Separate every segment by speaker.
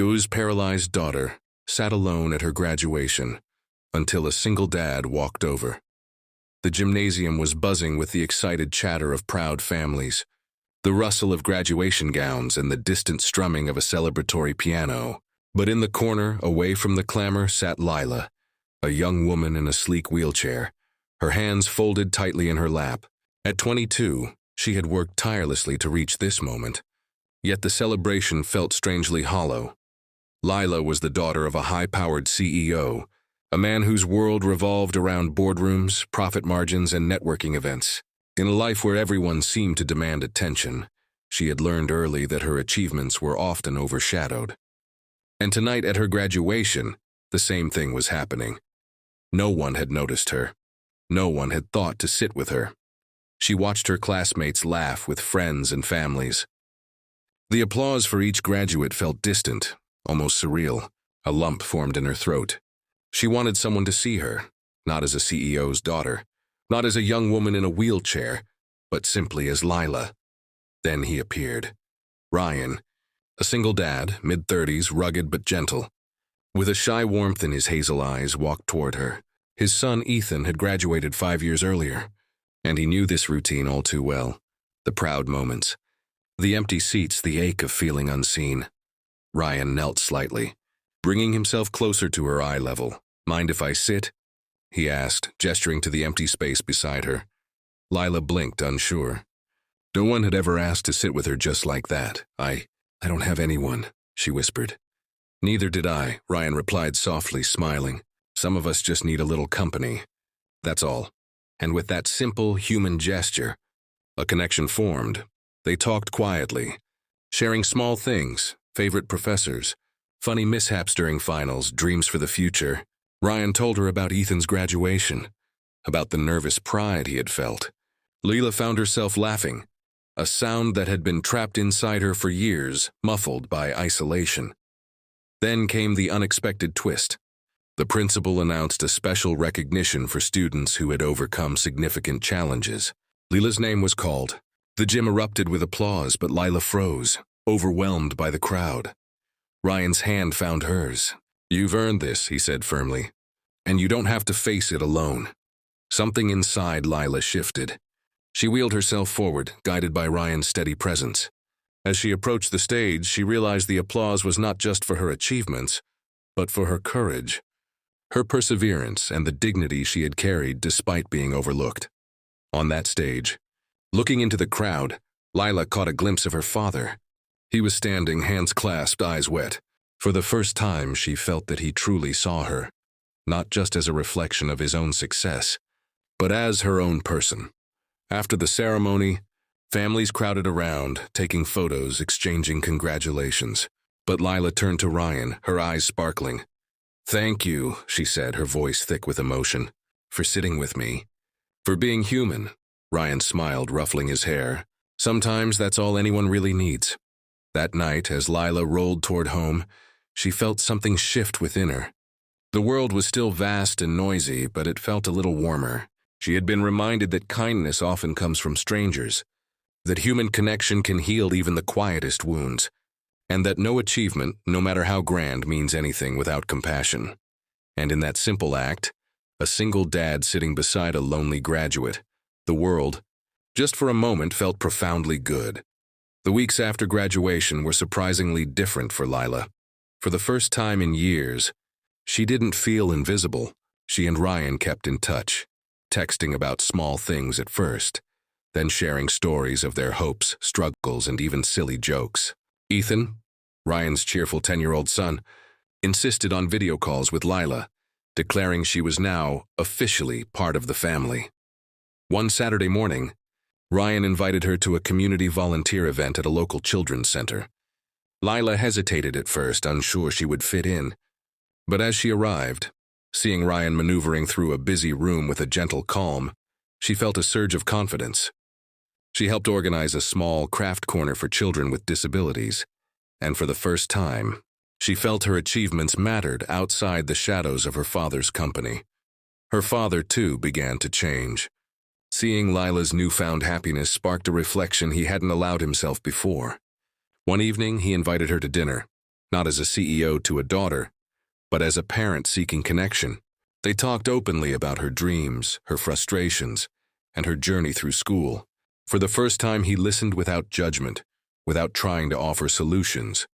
Speaker 1: Gu's paralyzed daughter sat alone at her graduation until a single dad walked over. The gymnasium was buzzing with the excited chatter of proud families, the rustle of graduation gowns and the distant strumming of a celebratory piano. But in the corner, away from the clamor, sat Lila, a young woman in a sleek wheelchair, her hands folded tightly in her lap. At 22, she had worked tirelessly to reach this moment, yet the celebration felt strangely hollow. Lila was the daughter of a high-powered CEO, a man whose world revolved around boardrooms, profit margins, and networking events. In a life where everyone seemed to demand attention, she had learned early that her achievements were often overshadowed. And tonight at her graduation, the same thing was happening. No one had noticed her. No one had thought to sit with her. She watched her classmates laugh with friends and families. The applause for each graduate felt distant, almost surreal. A lump formed in her throat. She wanted someone to see her, not as a CEO's daughter, not as a young woman in a wheelchair, but simply as Lila. Then he appeared. Ryan, a single dad, mid-30s, rugged but gentle. With a shy warmth in his hazel eyes, walked toward her. His son Ethan had graduated 5 years earlier, and he knew this routine all too well. The proud moments, the empty seats, the ache of feeling unseen. Ryan knelt slightly, bringing himself closer to her eye level. "Mind if I sit?" he asked, gesturing to the empty space beside her. Lila blinked, unsure. No one had ever asked to sit with her just like that. I don't have anyone," she whispered. "Neither did I," Ryan replied softly, smiling. "Some of us just need a little company. That's all." And with that simple human gesture, a connection formed. They talked quietly, sharing small things, favorite professors, funny mishaps during finals, dreams for the future. Ryan told her about Ethan's graduation, about the nervous pride he had felt. Lila found herself laughing, a sound that had been trapped inside her for years, muffled by isolation. Then came the unexpected twist. The principal announced a special recognition for students who had overcome significant challenges. Lila's name was called. The gym erupted with applause, but Lila froze, overwhelmed by the crowd. Ryan's hand found hers. "You've earned this," he said firmly, "and you don't have to face it alone." Something inside Lila shifted. She wheeled herself forward, guided by Ryan's steady presence. As she approached the stage, she realized the applause was not just for her achievements, but for her courage, her perseverance, and the dignity she had carried despite being overlooked. On that stage, looking into the crowd, Lila caught a glimpse of her father. He was standing, hands clasped, eyes wet. For the first time, she felt that he truly saw her, not just as a reflection of his own success, but as her own person. After the ceremony, families crowded around, taking photos, exchanging congratulations. But Lila turned to Ryan, her eyes sparkling. "Thank you," she said, her voice thick with emotion, "for sitting with me. For being human." Ryan smiled, ruffling his hair. "Sometimes that's all anyone really needs." That night, as Lila rolled toward home, she felt something shift within her. The world was still vast and noisy, but it felt a little warmer. She had been reminded that kindness often comes from strangers, that human connection can heal even the quietest wounds, and that no achievement, no matter how grand, means anything without compassion. And in that simple act, a single dad sitting beside a lonely graduate, the world, just for a moment, felt profoundly good. The weeks after graduation were surprisingly different for Lila. For the first time in years, she didn't feel invisible. She and Ryan kept in touch, texting about small things at first, then sharing stories of their hopes, struggles, and even silly jokes. Ethan, Ryan's cheerful 10-year-old son, insisted on video calls with Lila, declaring she was now officially part of the family. One Saturday morning, Ryan invited her to a community volunteer event at a local children's center. Lila hesitated at first, unsure she would fit in. But as she arrived, seeing Ryan maneuvering through a busy room with a gentle calm, she felt a surge of confidence. She helped organize a small craft corner for children with disabilities, and for the first time, she felt her achievements mattered outside the shadows of her father's company. Her father, too, began to change. Seeing Lila's newfound happiness sparked a reflection he hadn't allowed himself before. One evening, he invited her to dinner, not as a CEO to a daughter, but as a parent seeking connection. They talked openly about her dreams, her frustrations, and her journey through school. For the first time, he listened without judgment, without trying to offer solutions,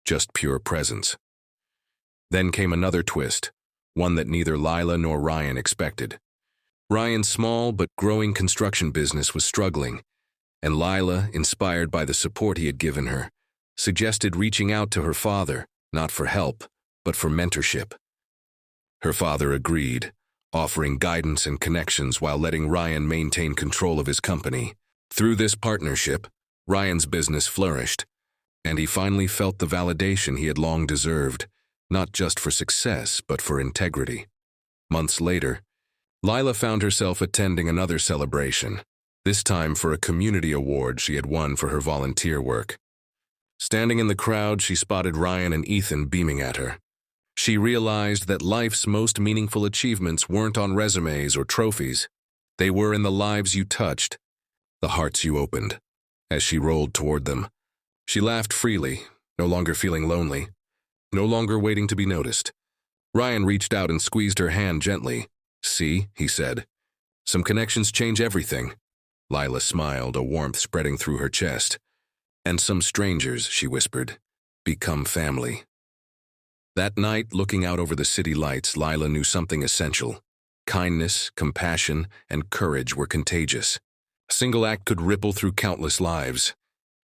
Speaker 1: just pure presence. Then came another twist, one that neither Lila nor Ryan expected. Ryan's small but growing construction business was struggling, and Lila, inspired by the support he had given her, suggested reaching out to her father, not for help, but for mentorship. Her father agreed, offering guidance and connections while letting Ryan maintain control of his company. Through this partnership, Ryan's business flourished, and he finally felt the validation he had long deserved, not just for success, but for integrity. Months later, Lila found herself attending another celebration, this time for a community award she had won for her volunteer work. Standing in the crowd, she spotted Ryan and Ethan beaming at her. She realized that life's most meaningful achievements weren't on resumes or trophies. They were in the lives you touched, the hearts you opened. As she rolled toward them, she laughed freely, no longer feeling lonely, no longer waiting to be noticed. Ryan reached out and squeezed her hand gently. "See," he said, "some connections change everything." Lila smiled, a warmth spreading through her chest. "And some strangers," she whispered, "become family." That night, looking out over the city lights, Lila knew something essential. Kindness, compassion, and courage were contagious. A single act could ripple through countless lives,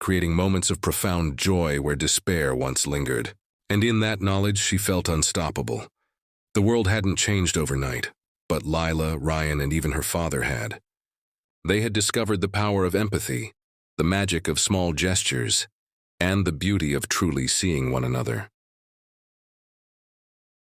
Speaker 1: creating moments of profound joy where despair once lingered. And in that knowledge, she felt unstoppable. The world hadn't changed overnight, but Lila, Ryan, and even her father had. They had discovered the power of empathy, the magic of small gestures, and the beauty of truly seeing one another.